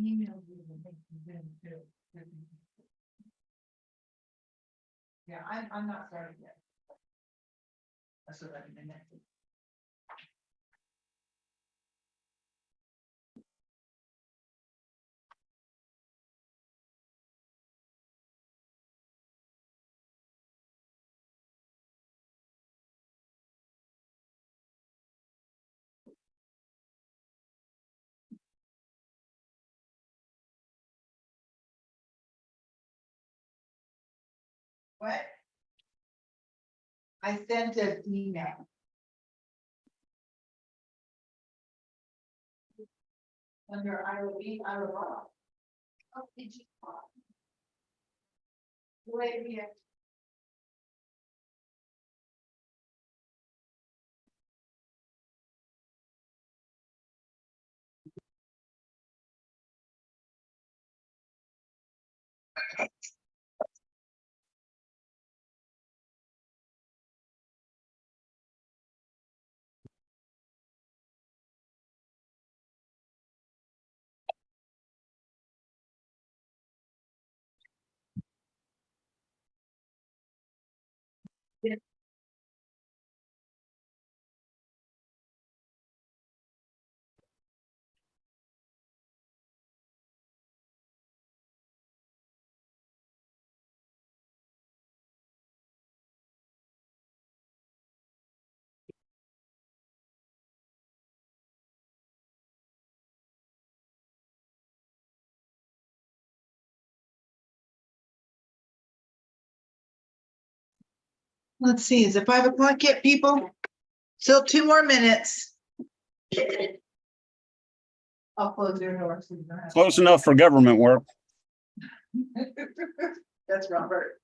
emailed you the link to Zoom too. Yeah, I'm not started yet. That's what I'm in. What? I sent an email. Under ILAH, ILAH. Oh, did you? Wait, yeah. Let's see, is it 5 o'clock yet, people? Still 2 more minutes. I'll close your door. So you don't have Close enough for government work. That's Robert.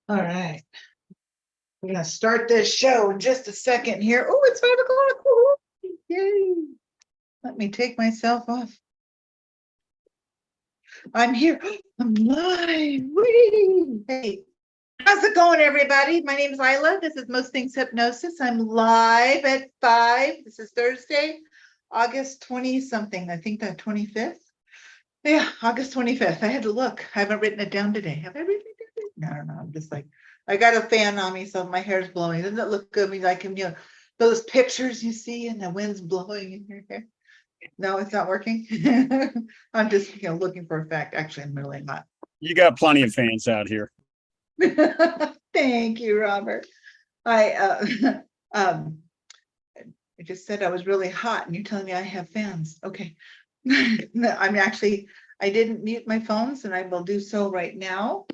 All right. We're gonna start this show in just a second here. Oh, it's 5 o'clock. Woo-hoo. Yay. Let me take myself off. I'm here. I'm live. Whee! Hey, how's it going, everybody? My name is ILAH. This is Most Things Hypnosis. I'm live at 5. This is Thursday, August 20 something. I think the 25th. Yeah, August 25th. I had to look. I haven't written it down today. Have I written it down? No, I'm just like, I got a fan on me, so my hair's blowing. Doesn't it look good? I mean, like, those pictures you see and the wind's blowing in your hair. No, it's not working. I'm just, looking for a fact. Actually, I'm really not. You got plenty of fans out here. Thank you, Robert. I just said I was really hot and you're telling me I have fans. Okay. No, I'm actually, I didn't mute my phones and I will do so right now.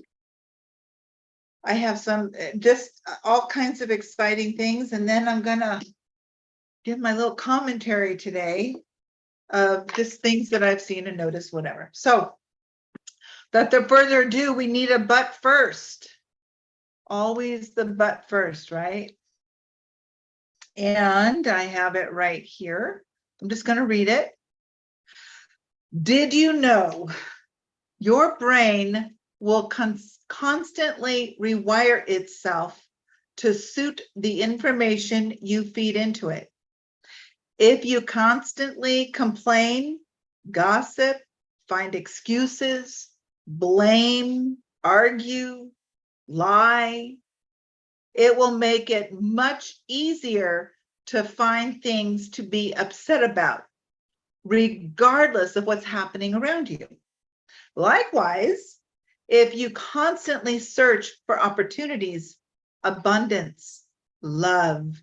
I have some, just all kinds of exciting things. And then I'm gonna give my little commentary today of just things that I've seen and noticed, whatever. So without further ado, we need a but first. Always the but first, right? And I have it right here. I'm just going to read it. Did you know your brain will constantly rewire itself to suit the information you feed into it? If you constantly complain gossip, find excuses, blame, argue, lie. It will make it much easier to find things to be upset about, regardless of what's happening around you. Likewise, if you constantly search for opportunities, abundance, love,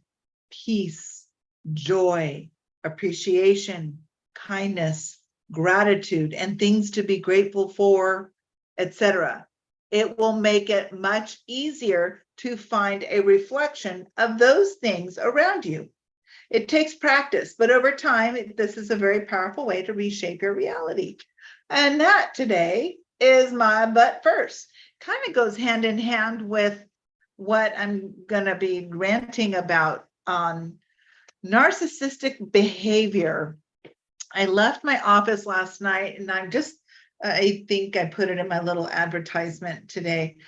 peace, joy, appreciation, kindness, gratitude, and things to be grateful for, etc., it will make it much easier to find a reflection of those things around you. It takes practice, but over time, this is a very powerful way to reshape your reality. And that today is my but first. Kind of goes hand in hand with what I'm going to be ranting about on narcissistic behavior. I left my office last night and I think I put it in my little advertisement today.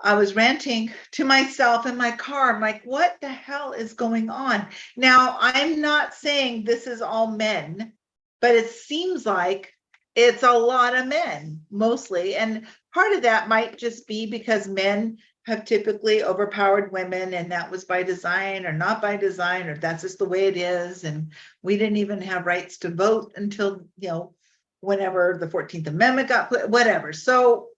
I was ranting to myself in my car. I'm like, what the hell is going on? Now, I'm not saying this is all men, but it seems like it's a lot of men mostly. And part of that might just be because men have typically overpowered women, and that was by design or not by design, or that's just the way it is. And we didn't even have rights to vote until, whenever the 14th Amendment got put, whatever. So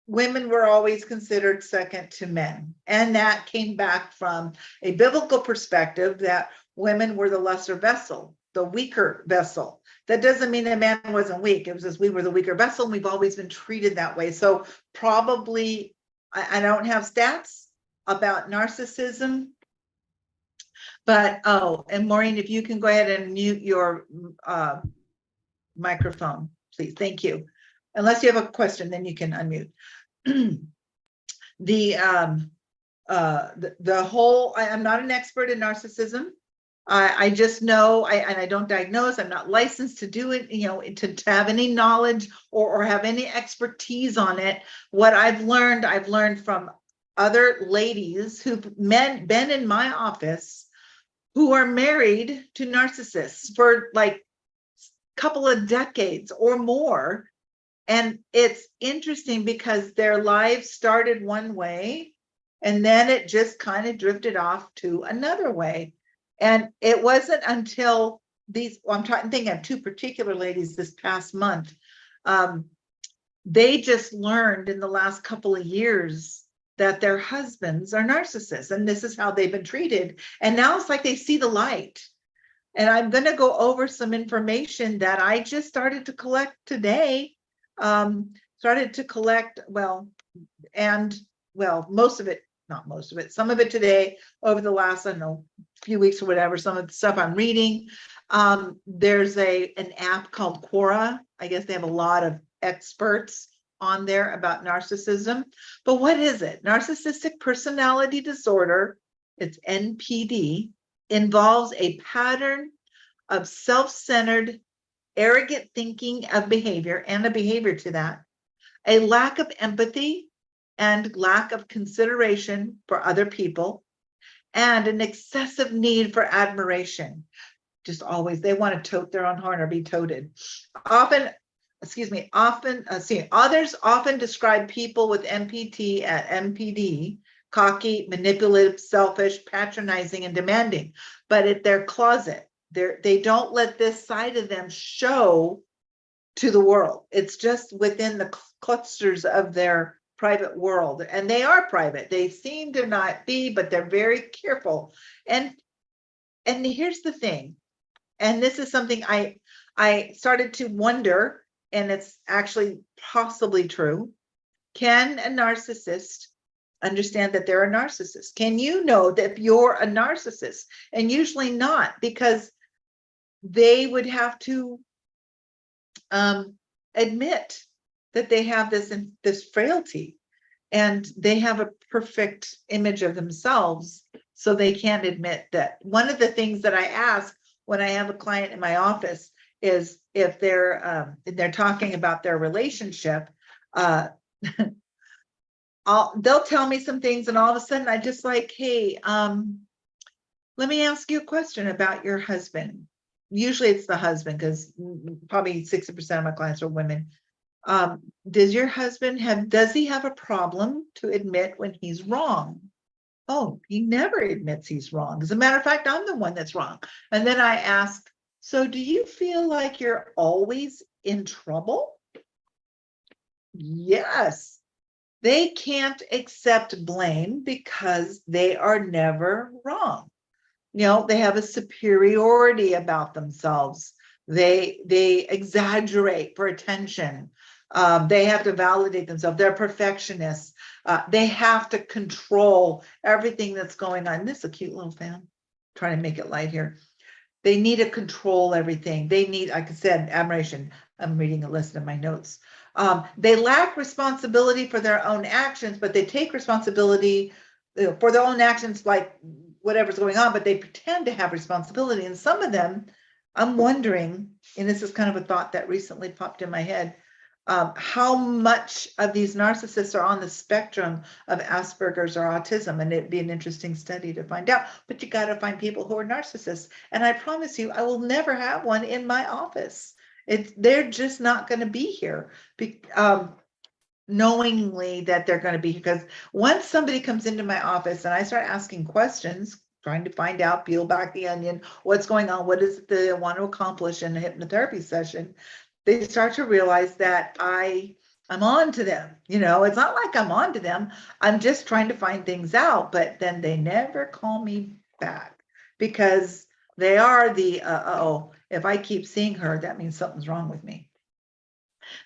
women were always considered second to men. And that came back from a biblical perspective that women were the lesser vessel, the weaker vessel. That doesn't mean that man wasn't weak. It was just we were the weaker vessel, and we've always been treated that way. So probably, I don't have stats about narcissism, but, and Maureen, if you can go ahead and mute your microphone, please. Thank you. Unless you have a question, then you can unmute. The whole, I'm not an expert in narcissism. I just know, and I don't diagnose, I'm not licensed to do it, to have any knowledge or have any expertise on it. What I've learned from other ladies who've been in my office who are married to narcissists for like a couple of decades or more. And it's interesting because their lives started one way, and then it just kind of drifted off to another way. And it wasn't until I'm thinking of two particular ladies this past month. They just learned in the last couple of years that their husbands are narcissists, and this is how they've been treated. And now it's like they see the light. And I'm going to go over some information that I just started to collect today. Most of it, not most of it, some of it today over the last, I don't know, few weeks or whatever, some of the stuff I'm reading. There's an app called Quora. I guess they have a lot of experts on there about narcissism. But what is it? Narcissistic personality disorder, it's NPD, involves a pattern of self-centered, arrogant thinking of behavior and a behavior to that, a lack of empathy and lack of consideration for other people, and an excessive need for admiration. Just always, they want to tote their own horn or be toted. Others often describe people with NPD, cocky, manipulative, selfish, patronizing, and demanding, but at their closet, they don't let this side of them show to the world. It's just within the clusters of their private world, and they are private. They seem to not be, but they're very careful. And here's the thing, and this is something I started to wonder, and it's actually possibly true. Can a narcissist understand that they're a narcissist? Can you know that you're a narcissist? And usually not, because they would have to admit that they have this frailty, and they have a perfect image of themselves, so they can't admit that. One of the things that I ask when I have a client in my office is if they're talking about their relationship, they'll tell me some things, and all of a sudden I just like, hey, let me ask you a question about your husband. usually it's the husband, because probably 60% of my clients are women. Does your husband does he have a problem to admit when he's wrong? Oh, he never admits he's wrong. As a matter of fact, I'm the one that's wrong. And then I ask, so do you feel like you're always in trouble? Yes. They can't accept blame because they are never wrong. They have a superiority about themselves. They exaggerate for attention. They have to validate themselves. They're perfectionists. They have to control everything that's going on. This is a cute little fan. Trying to make it light here. They need to control everything. They need, like I said, admiration. I'm reading a list of my notes. They lack responsibility for their own actions, but they take responsibility for their own actions, like whatever's going on, but they pretend to have responsibility. And some of them, I'm wondering, and this is kind of a thought that recently popped in my head, how much of these narcissists are on the spectrum of Asperger's or autism. And it'd be an interesting study to find out, but you got to find people who are narcissists. And I promise you, I will never have one in my office. They're just not going to be here. Knowingly that they're going to be, because once somebody comes into my office and I start asking questions, trying to find out, peel back the onion, what's going on, what is it that they want to accomplish in a hypnotherapy session, they start to realize that I'm on to them. It's not like I'm on to them. I'm just trying to find things out, but then they never call me back because they are the, if I keep seeing her, that means something's wrong with me.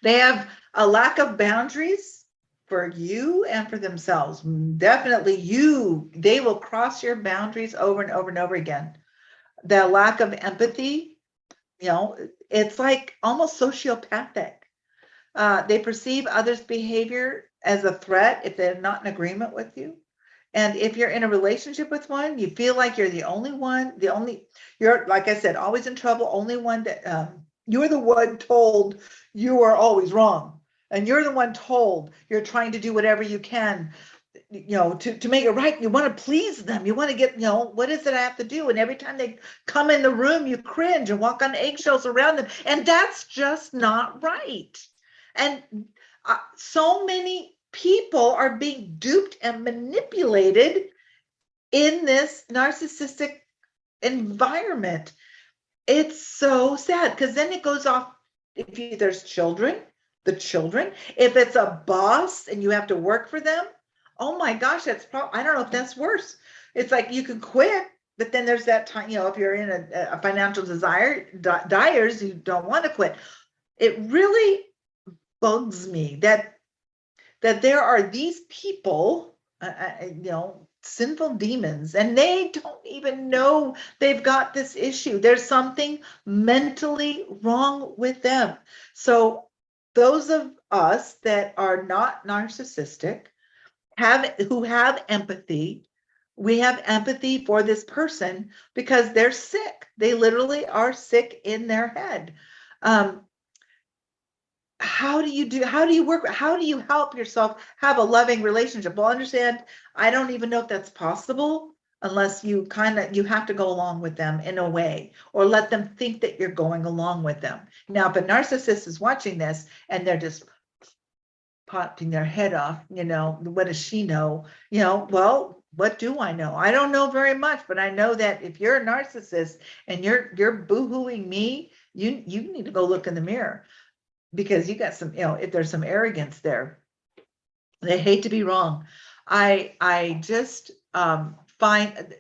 They have a lack of boundaries for you and for themselves. Definitely they will cross your boundaries over and over and over again. The lack of empathy, it's like almost sociopathic. They perceive others' behavior as a threat if they're not in agreement with you. And if you're in a relationship with one, you feel like you're the only one, you're, like I said, always in trouble, only one that, you're the one told you are always wrong. And you're the one told you're trying to do whatever you can, to make it right. You want to please them. You want to get, what is it I have to do? And every time they come in the room, you cringe and walk on eggshells around them. And that's just not right. And so many people are being duped and manipulated in this narcissistic environment. It's so sad, because then it goes off. If there's children, if it's a boss and you have to work for them, oh my gosh, I don't know if that's worse. It's like you can quit, but then there's that time, if you're in a financial dyers, you don't want to quit. It really bugs me that there are these people, sinful demons, and they don't even know they've got this issue. There's something mentally wrong with them. So those of us that are not narcissistic, who have empathy, we have empathy for this person because they're sick. They literally are sick in their head. How do you help yourself have a loving relationship? Well, understand, I don't even know if that's possible unless you have to go along with them in a way, or let them think that you're going along with them. Now, if a narcissist is watching this and they're just popping their head off, what does she know? Well, what do I know? I don't know very much, but I know that if you're a narcissist and you're boo-hooing me, you need to go look in the mirror. Because you got some, if there's some arrogance there. They hate to be wrong. I just find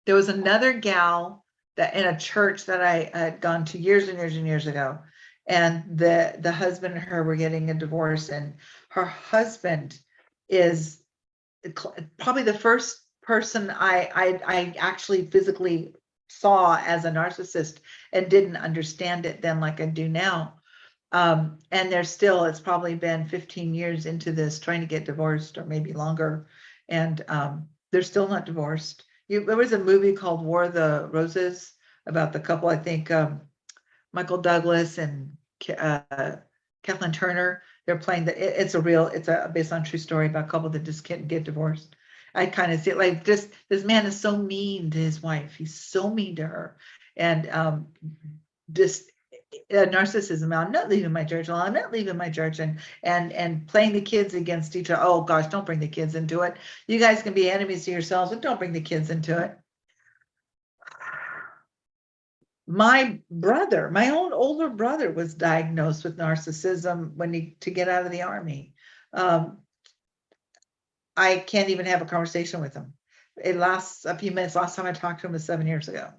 there was another gal that in a church that I had gone to years and years and years ago, and the husband and her were getting a divorce, and her husband is probably the first person I actually physically saw as a narcissist and didn't understand it then like I do now. And it's probably been 15 years into this, trying to get divorced, or maybe longer. And they're still not divorced. There was a movie called War of the Roses about the couple, I think Michael Douglas and Kathleen Turner. They're playing it's based on a true story about a couple that just can't get divorced. I kind of see it like this man is so mean to his wife. He's so mean to her. And just narcissism. I'm not leaving my church. Well, I'm not leaving my church, and playing the kids against each other. Oh gosh, don't bring the kids into it. You guys can be enemies to yourselves, but don't bring the kids into it. My brother, my own older brother, was diagnosed with narcissism to get out of the army. I can't even have a conversation with him. It lasts a few minutes. Last time I talked to him was 7 years ago.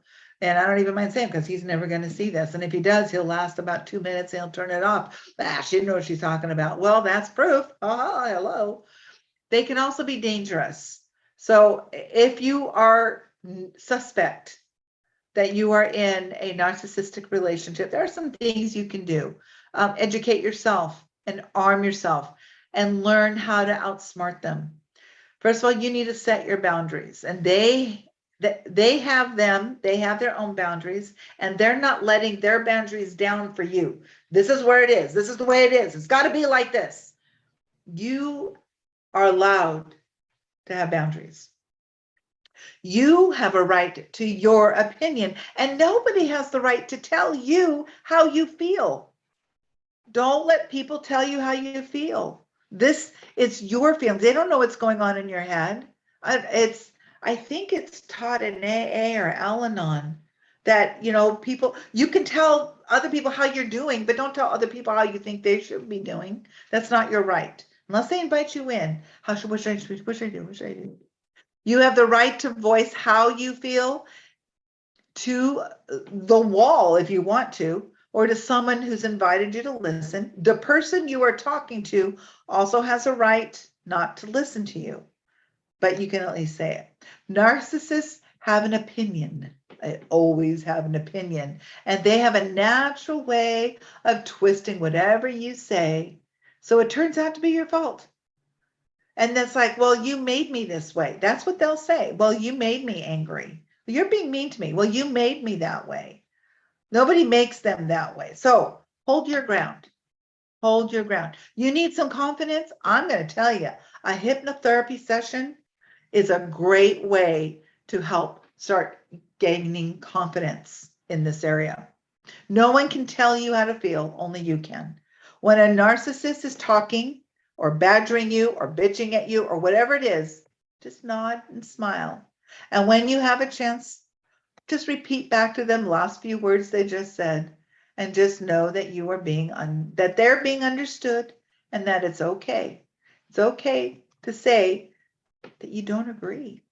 And I don't even mind saying, because he's never going to see this. And if he does, he'll last about 2 minutes and he'll turn it off. She didn't know what she's talking about. Well, that's proof. Hello. They can also be dangerous. So if you are suspect that you are in a narcissistic relationship, there are some things you can do. Educate yourself and arm yourself and learn how to outsmart them. First of all, you need to set your boundaries, and they have their own boundaries, and they're not letting their boundaries down for you. This is where it is. This is the way it is. It's got to be like this. You are allowed to have boundaries. You have a right to your opinion, and nobody has the right to tell you how you feel. Don't let people tell you how you feel. This is your feelings. They don't know what's going on in your head. I think it's taught in AA or Al-Anon that, people, you can tell other people how you're doing, but don't tell other people how you think they should be doing. That's not your right. Unless they invite you in. What should I do? You have the right to voice how you feel to the wall if you want to, or to someone who's invited you to listen. The person you are talking to also has a right not to listen to you, but you can at least say it. Narcissists have an opinion. They always have an opinion, and they have a natural way of twisting whatever you say, so it turns out to be your fault. And that's like, well, you made me this way. That's what they'll say. Well, you made me angry. You're being mean to me. Well, you made me that way. Nobody makes them that way. So hold your ground. Hold your ground. You need some confidence. I'm going to tell you, a hypnotherapy session is a great way to help start gaining confidence in this area. No one can tell you how to feel, only you can. When a narcissist is talking or badgering you or bitching at you or whatever it is, just nod and smile. And when you have a chance, just repeat back to them the last few words they just said, and just know that you are that they're being understood, and that it's okay. It's okay to say that you don't agree.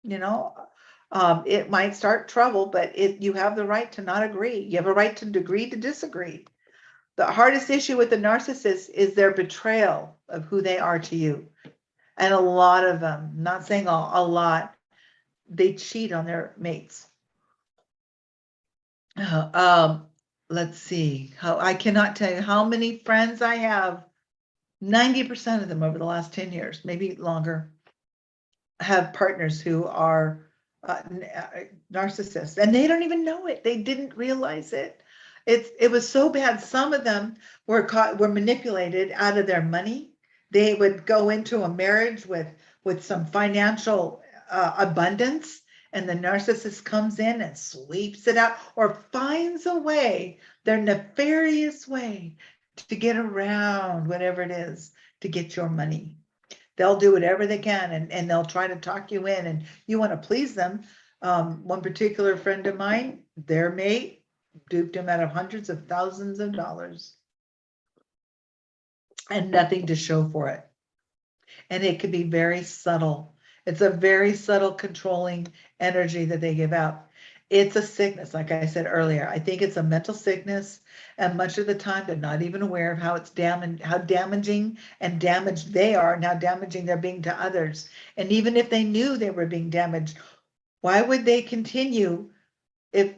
It might start trouble, but you have the right to not agree. You have a right to agree to disagree. The hardest issue with the narcissist is their betrayal of who they are to you. And a lot of them, not saying all, a lot, they cheat on their mates. Let's see. I cannot tell you how many friends I have. 90% of them over the last 10 years, maybe longer, have partners who are narcissists, and they don't even know it. They didn't realize it. It was so bad. Some of them were manipulated out of their money. They would go into a marriage with some financial abundance, and the narcissist comes in and sweeps it out or finds a way, their nefarious way, to get around whatever it is to get your money. They'll do whatever they can, and they'll try to talk you in, and you want to please them. One particular friend of mine, their mate duped him out of hundreds of thousands of dollars and nothing to show for it. And it could be very subtle. It's a very subtle controlling energy that they give out. It's a sickness, like I said earlier. I think it's a mental sickness, and much of the time they're not even aware of how it's how damaging and damaged they are, and how damaging they're being to others. And even if they knew they were being damaged, why would they continue if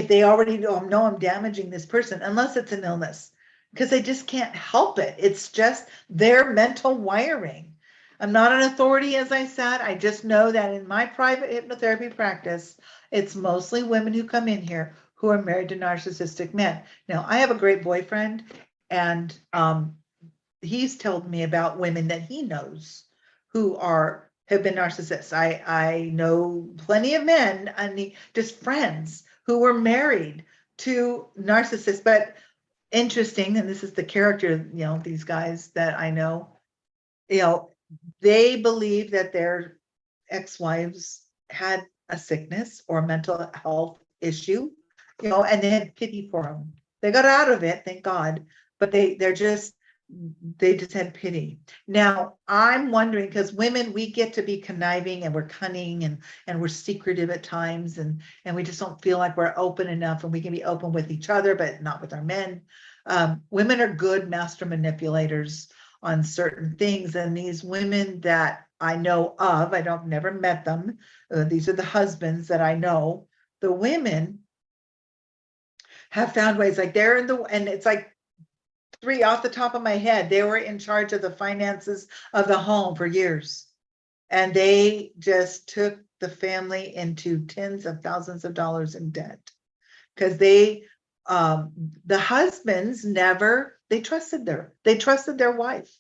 they already know I'm damaging this person, unless it's an illness, because they just can't help it. It's just their mental wiring. I'm not an authority, as I said. I just know that in my private hypnotherapy practice, it's mostly women who come in here who are married to narcissistic men. Now, I have a great boyfriend, and he's told me about women that he knows who have been narcissists. I know plenty of men, just friends who were married to narcissists, but interesting, and this is the character, these guys that I know, they believe that their ex-wives had a sickness or a mental health issue, and they had pity for them. They got out of it, thank God, but they just had pity. Now, I'm wondering, because women, we get to be conniving and we're cunning and we're secretive at times, and we just don't feel like we're open enough, and we can be open with each other, but not with our men. Women are good master manipulators on certain things, and these women that I know of, I've never met them. These are the husbands that I know. The women have found ways, like they're and it's like 3 off the top of my head. They were in charge of the finances of the home for years, and they just took the family into tens of thousands of dollars in debt because the husbands they trusted their wife.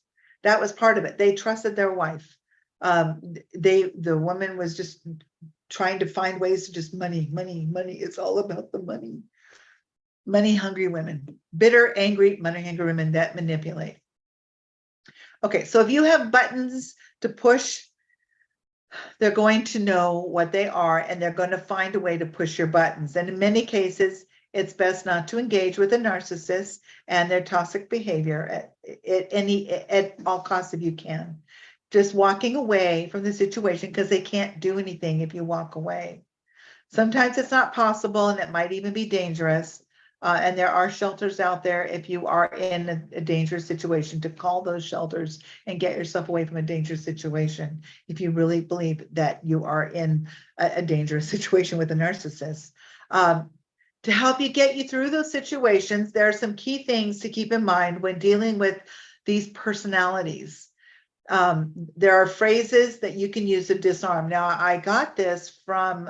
That was part of it. They trusted their wife. The woman was just trying to find ways to just money. It's all about the money. Money hungry women, bitter, angry, money hungry women that manipulate. Okay, so if you have buttons to push, they're going to know what they are, and they're going to find a way to push your buttons. And in many cases, it's best not to engage with a narcissist and their toxic behavior at all costs if you can. Just walking away from the situation, because they can't do anything if you walk away. Sometimes it's not possible, and it might even be dangerous. And there are shelters out there if you are in a dangerous situation, to call those shelters and get yourself away from a dangerous situation if you really believe that you are in a dangerous situation with a narcissist. To help you get you through those situations, there are some key things to keep in mind when dealing with these personalities. There are phrases that you can use to disarm. Now, I got this from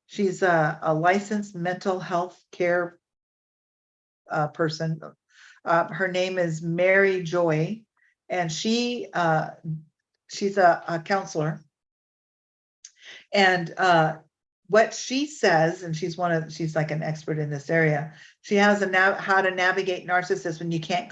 she's a licensed mental health care person. Her name is Mary Joy, and she's a counselor. And what she says, and she's like an expert in this area. She has how to navigate narcissists when you can't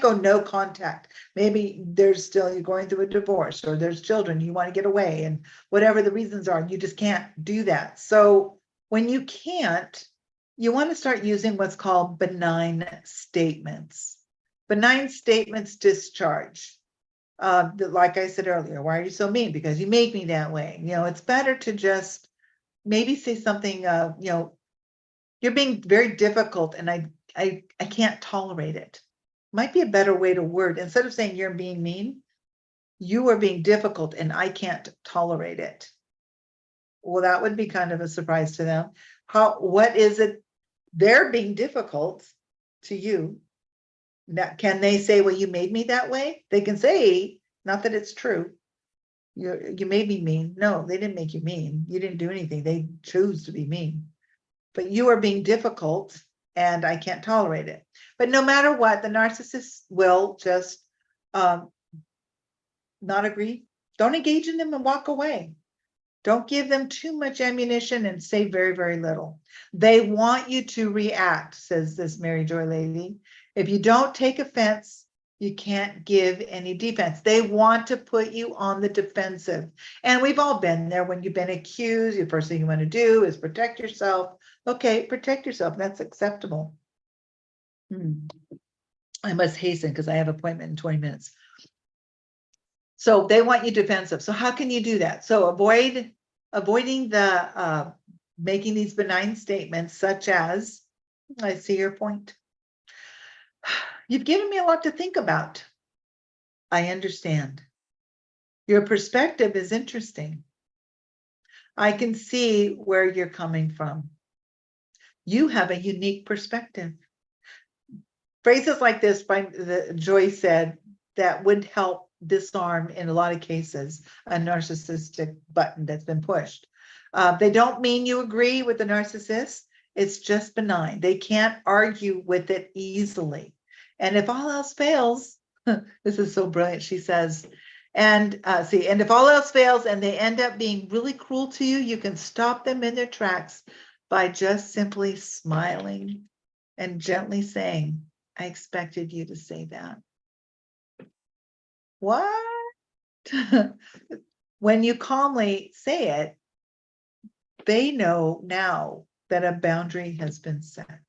go no contact. Maybe you're going through a divorce, or there's children, you want to get away, and whatever the reasons are, you just can't do that. So when you can't, you want to start using what's called benign statements. Benign statements discharge. Like I said earlier, why are you so mean? Because you make me that way. It's better to just maybe say something, you're being very difficult, and I can't tolerate it. Might be a better way to word. Instead of saying you're being mean, you are being difficult and I can't tolerate it. Well, that would be kind of a surprise to them. What is it they're being difficult to you? Now, can they say, well, you made me that way? They can say, not that it's true. You made me mean. No, they didn't make you mean. You didn't do anything. They chose to be mean. But you are being difficult, and I can't tolerate it. But no matter what, the narcissist will just not agree. Don't engage in them and walk away. Don't give them too much ammunition and say very, very little. They want you to react, says this Mary Joy lady. If you don't take offense, you can't give any defense. They want to put you on the defensive. And we've all been there when you've been accused. The first thing you want to do is protect yourself. Okay, protect yourself. That's acceptable. I must hasten because I have an appointment in 20 minutes. So they want you defensive. So how can you do that? So avoiding the making these benign statements, such as, I see your point. You've given me a lot to think about. I understand. Your perspective is interesting. I can see where you're coming from. You have a unique perspective. Phrases like this Joy said that would help disarm, in a lot of cases, a narcissistic button that's been pushed. They don't mean you agree with the narcissist. It's just benign. They can't argue with it easily. And if all else fails, this is so brilliant, she says, and if all else fails and they end up being really cruel to you, you can stop them in their tracks by just simply smiling and gently saying, I expected you to say that. What? When you calmly say it, they know now that a boundary has been set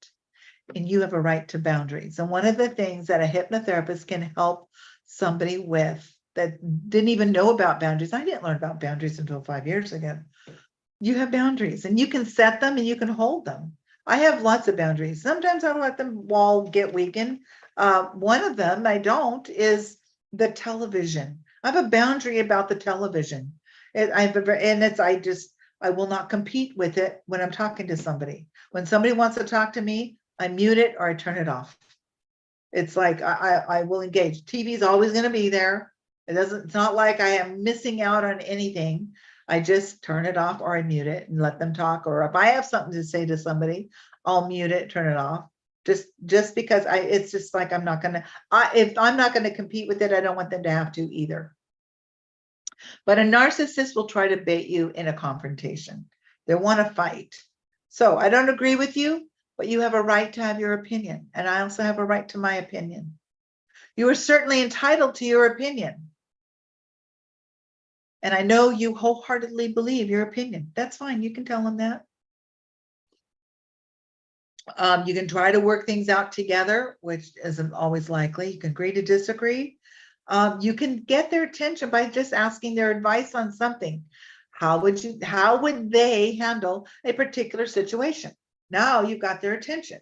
and you have a right to boundaries. And one of the things that a hypnotherapist can help somebody with that didn't even know about boundaries, I didn't learn about boundaries until 5 years ago. You have boundaries and you can set them and you can hold them. I have lots of boundaries. Sometimes I let them all get weakened. One of them I don't is the television. I have a boundary about the television. I will not compete with it when I'm talking to somebody. When somebody wants to talk to me, I mute it or I turn it off. It's like I will engage. TV is always going to be there. It's not like I am missing out on anything. I just turn it off or I mute it and let them talk. Or if I have something to say to somebody, I'll mute it, turn it off. Just because it's just like if I'm not going to compete with it, I don't want them to have to either. But a narcissist will try to bait you in a confrontation. They want to fight. So I don't agree with you, but you have a right to have your opinion. And I also have a right to my opinion. You are certainly entitled to your opinion. And I know you wholeheartedly believe your opinion. That's fine. You can tell them that. You can try to work things out together, which isn't always likely. You can agree to disagree. You can get their attention by just asking their advice on something. How would they handle a particular situation? Now you've got their attention.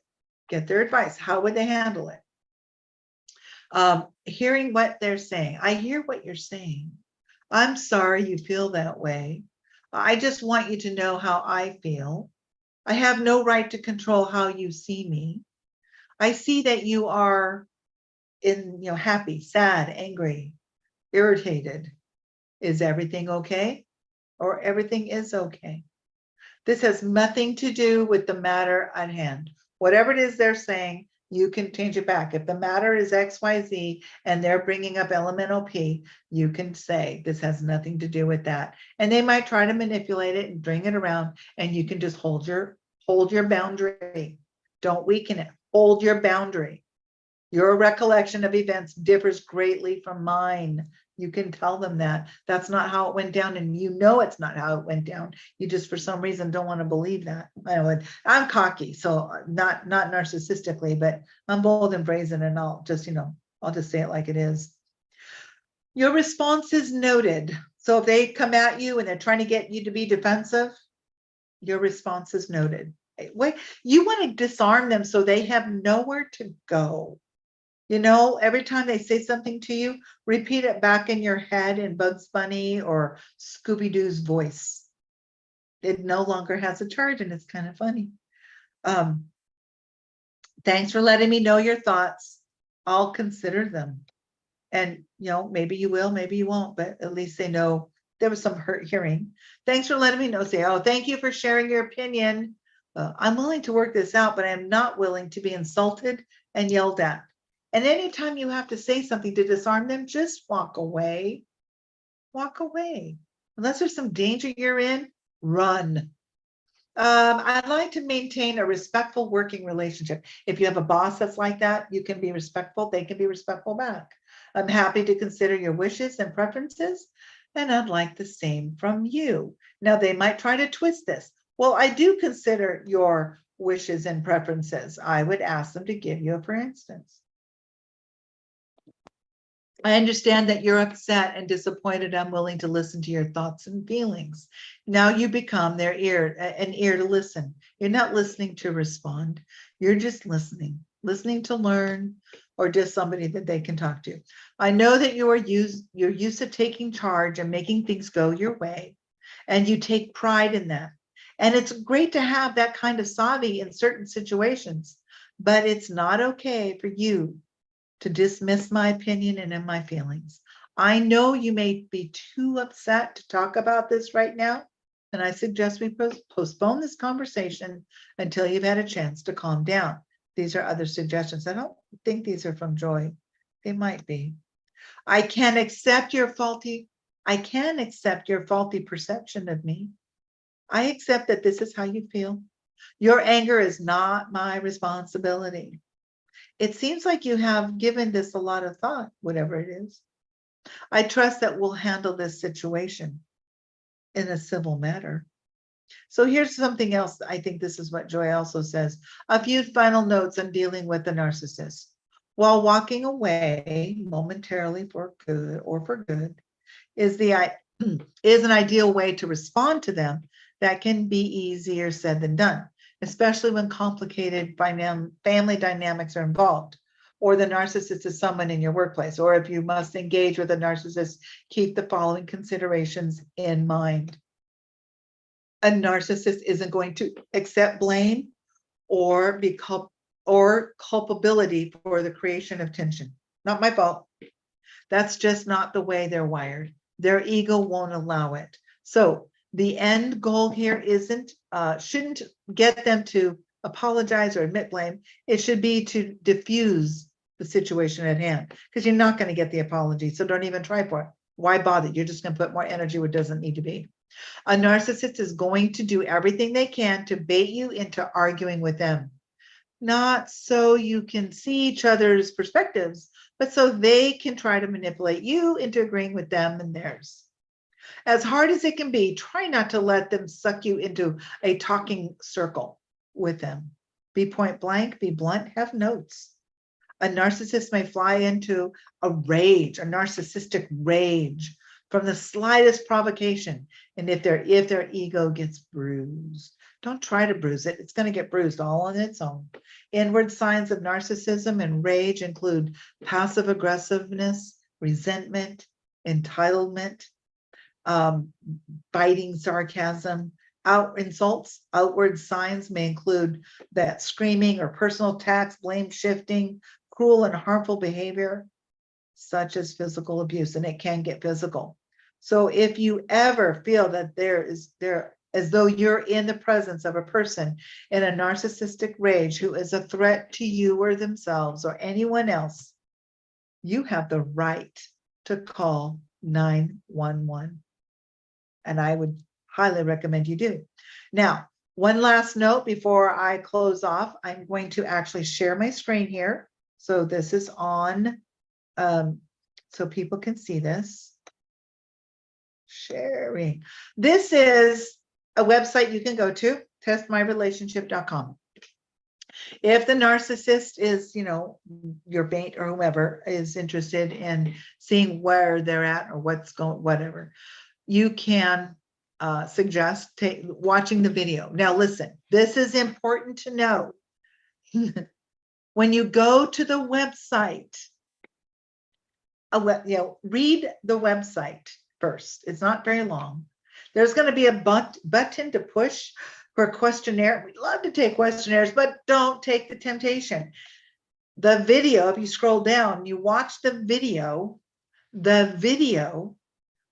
Get their advice. How would they handle it? Hearing what they're saying. I hear what you're saying. I'm sorry you feel that way. I just want you to know how I feel. I have no right to control how you see me. I see that you are happy, sad, angry, irritated. Is everything okay? Or everything is okay? This has nothing to do with the matter at hand. Whatever it is they're saying, you can change it back. If the matter is XYZ and they're bringing up elemental P, you can say this has nothing to do with that. And they might try to manipulate it and bring it around, and you can just hold your boundary. Don't weaken it. Hold your boundary. Your recollection of events differs greatly from mine. You can tell them that. That's not how it went down, and you know it's not how it went down. You just, for some reason, don't want to believe that. I'm cocky, so not narcissistically, but I'm bold and brazen, and I'll just say it like it is. Your response is noted. So if they come at you and they're trying to get you to be defensive, your response is noted. Wait, you want to disarm them so they have nowhere to go. Every time they say something to you, repeat it back in your head in Bugs Bunny or Scooby-Doo's voice. It no longer has a charge, and it's kind of funny. Thanks for letting me know your thoughts. I'll consider them. And, maybe you will, maybe you won't, but at least they know there was some hearing. Thanks for letting me know. Say, oh, thank you for sharing your opinion. I'm willing to work this out, but I'm not willing to be insulted and yelled at. And anytime you have to say something to disarm them, just walk away. Walk away. Unless there's some danger you're in, run. I'd like to maintain a respectful working relationship. If you have a boss that's like that, you can be respectful. They can be respectful back. I'm happy to consider your wishes and preferences, and I'd like the same from you. Now, they might try to twist this. Well, I do consider your wishes and preferences. I would ask them to give you a for instance. I understand that you're upset and disappointed. I'm willing to listen to your thoughts and feelings. Now you become their ear, an ear to listen. You're not listening to respond. You're just listening to learn, or just somebody that they can talk to. I know that you're used to taking charge and making things go your way, and you take pride in that. And it's great to have that kind of savvy in certain situations, but it's not okay for you to dismiss my opinion and in my feelings. I know you may be too upset to talk about this right now, and I suggest we postpone this conversation until you've had a chance to calm down. These are other suggestions. I don't think these are from Joy. They might be. I can accept your faulty perception of me. I accept that this is how you feel. Your anger is not my responsibility. It seems like you have given this a lot of thought, whatever it is. I trust that we'll handle this situation in a civil manner. So here's something else. I think this is what Joy also says. A few final notes on dealing with the narcissist. While walking away momentarily for good or for good is an ideal way to respond to them, that can be easier said than done, especially when complicated family dynamics are involved, or the narcissist is someone in your workplace, or if you must engage with a narcissist, keep the following considerations in mind. A narcissist isn't going to accept blame or culpability for the creation of tension. Not my fault. That's just not the way they're wired. Their ego won't allow it. So the end goal here shouldn't get them to apologize or admit blame. It should be to diffuse the situation at hand, because you're not going to get the apology. So don't even try for it. Why bother? You're just going to put more energy where it doesn't need to be. A narcissist is going to do everything they can to bait you into arguing with them. Not so you can see each other's perspectives, but so they can try to manipulate you into agreeing with them and theirs. As hard as it can be, try not to let them suck you into a talking circle with them. Be point blank, be blunt, have notes. A narcissist may fly into a narcissistic rage from the slightest provocation. And if their ego gets bruised, don't try to bruise it. It's going to get bruised all on its own. Inward signs of narcissism and rage include passive aggressiveness, resentment, entitlement, biting sarcasm, insults. Outward signs may include that screaming or personal attacks, blame shifting, cruel and harmful behavior, such as physical abuse, and it can get physical. So if you ever feel that as though you're in the presence of a person in a narcissistic rage who is a threat to you or themselves or anyone else, you have the right to call 911. And I would highly recommend you do. Now, one last note before I close off, I'm going to actually share my screen here. So this is on, so people can see this. Sharing. This is a website you can go to, testmyrelationship.com. If the narcissist is, your bait or whoever is interested in seeing where they're at or whatever, you can suggest watching the video. Now, listen, this is important to know. When you go to the website, read the website first. It's not very long. There's going to be a button to push for a questionnaire. We'd love to take questionnaires, but don't take the temptation. The video, if you scroll down, you watch the video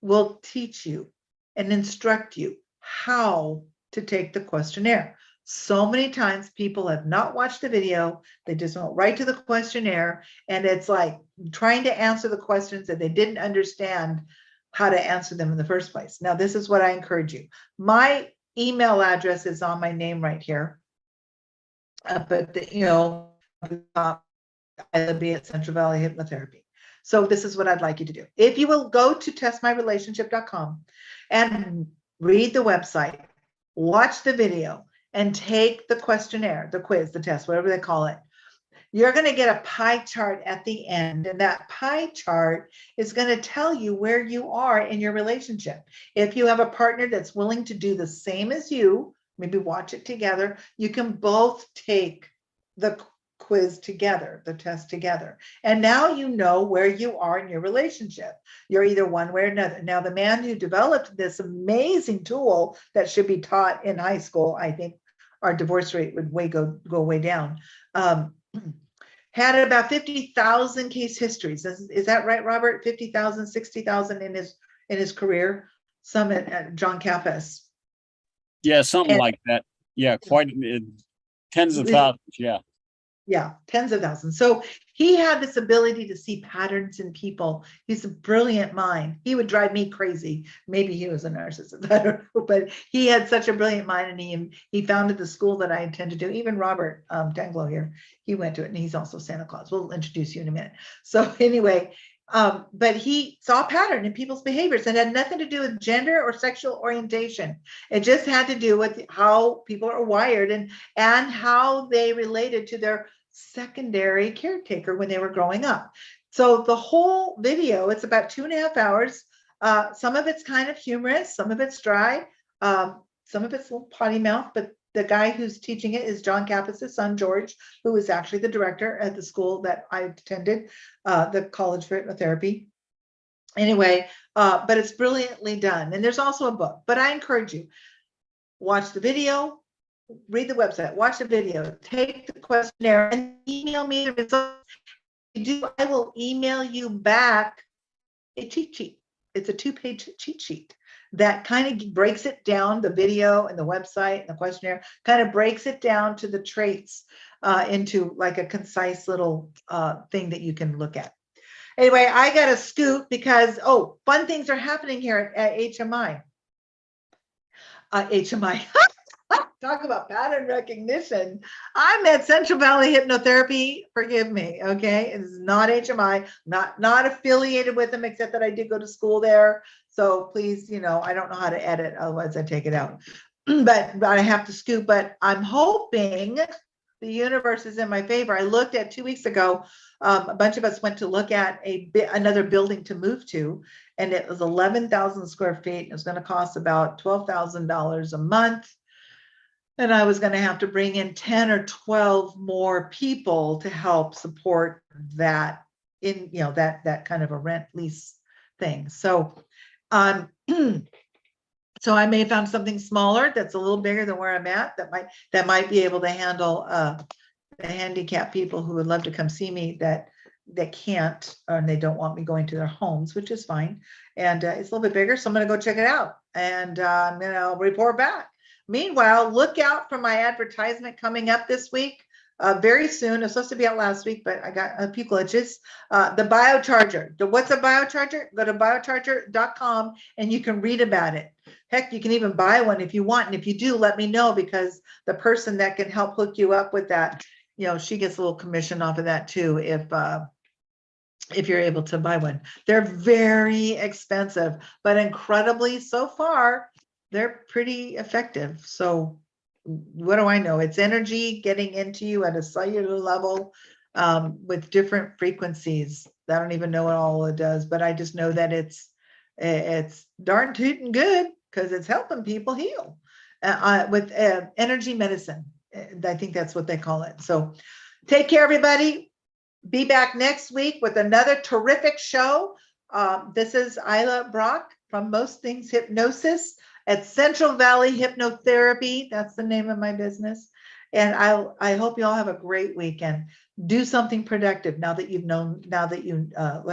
will teach you and instruct you how to take the questionnaire. So many times people have not watched the video, they just went right to the questionnaire, and it's like trying to answer the questions that they didn't understand how to answer them in the first place. Now, this is what I encourage you. My email address is on my name right here. But I'll be at Central Valley Hypnotherapy. So this is what I'd like you to do. If you will go to testmyrelationship.com and read the website, watch the video, and take the questionnaire, the quiz, the test, whatever they call it, you're going to get a pie chart at the end. And that pie chart is going to tell you where you are in your relationship. If you have a partner that's willing to do the same as you, maybe watch it together, you can both take the quiz together, the test together. And now you know where you are in your relationship. You're either one way or another. Now, the man who developed this amazing tool that should be taught in high school, I think our divorce rate would go way down, had about 50,000 case histories. Is that right, Robert? 50,000, 60,000 in his career, some at John Kappas. Yeah, something like that. Yeah, quite tens of thousands. Yeah. Yeah, tens of thousands. So he had this ability to see patterns in people. He's a brilliant mind. He would drive me crazy. Maybe he was a narcissist. I don't know, but he had such a brilliant mind, and he founded the school that I attended to. Even Robert Denglow here, he went to it, and he's also Santa Claus. We'll introduce you in a minute. So anyway, but he saw a pattern in people's behaviors, and had nothing to do with gender or sexual orientation. It just had to do with how people are wired and how they related to their secondary caretaker when they were growing up. So the whole video, it's about 2.5 hours. Some of it's kind of humorous, some of it's dry, some of it's a little potty mouth, but the guy who's teaching it is John Kappas' son, George, who is actually the director at the school that I attended, the College for Hypnotherapy. Anyway, but it's brilliantly done. And there's also a book, but I encourage you, watch the video, read the website, watch the video, take the questionnaire, and email me the results. If you do, I will email you back a cheat sheet. It's a 2-page cheat sheet that kind of breaks it down, the video and the website and the questionnaire, kind of breaks it down to the traits into like a concise little thing that you can look at. Anyway, I got to scoot because, fun things are happening here at HMI. HMI. Talk about pattern recognition. I'm at Central Valley Hypnotherapy. Forgive me, okay? It is not HMI, not affiliated with them, except that I did go to school there. So please, I don't know how to edit, otherwise I take it out. But I have to scoop. But I'm hoping the universe is in my favor. I looked at 2 weeks ago. A bunch of us went to look at another building to move to, and it was 11,000 square feet. It was going to cost about $12,000 a month. And I was going to have to bring in 10 or 12 more people to help support that in, that kind of a rent lease thing. So, so I may have found something smaller that's a little bigger than where I'm at, that might be able to handle the handicapped people who would love to come see me that can't, and they don't want me going to their homes, which is fine. And it's a little bit bigger, so I'm going to go check it out, and I'm going to report back. Meanwhile, look out for my advertisement coming up this week, very soon. It's supposed to be out last week, but I got a few glitches. The biocharger. What's a biocharger? Go to biocharger.com and you can read about it. Heck, you can even buy one if you want. And if you do, let me know, because the person that can help hook you up with that, she gets a little commission off of that too, if you're able to buy one. They're very expensive, but incredibly, so far, they're pretty effective. So what do I know? It's energy getting into you at a cellular level with different frequencies. I don't even know what all it does, but I just know that it's darn tootin' good, because it's helping people heal with energy medicine. I think that's what they call it. So take care, everybody. Be back next week with another terrific show. This is ILAH Brock from Most Things Hypnosis at Central Valley Hypnotherapy. That's the name of my business. And I hope you all have a great weekend. Do something productive now that you have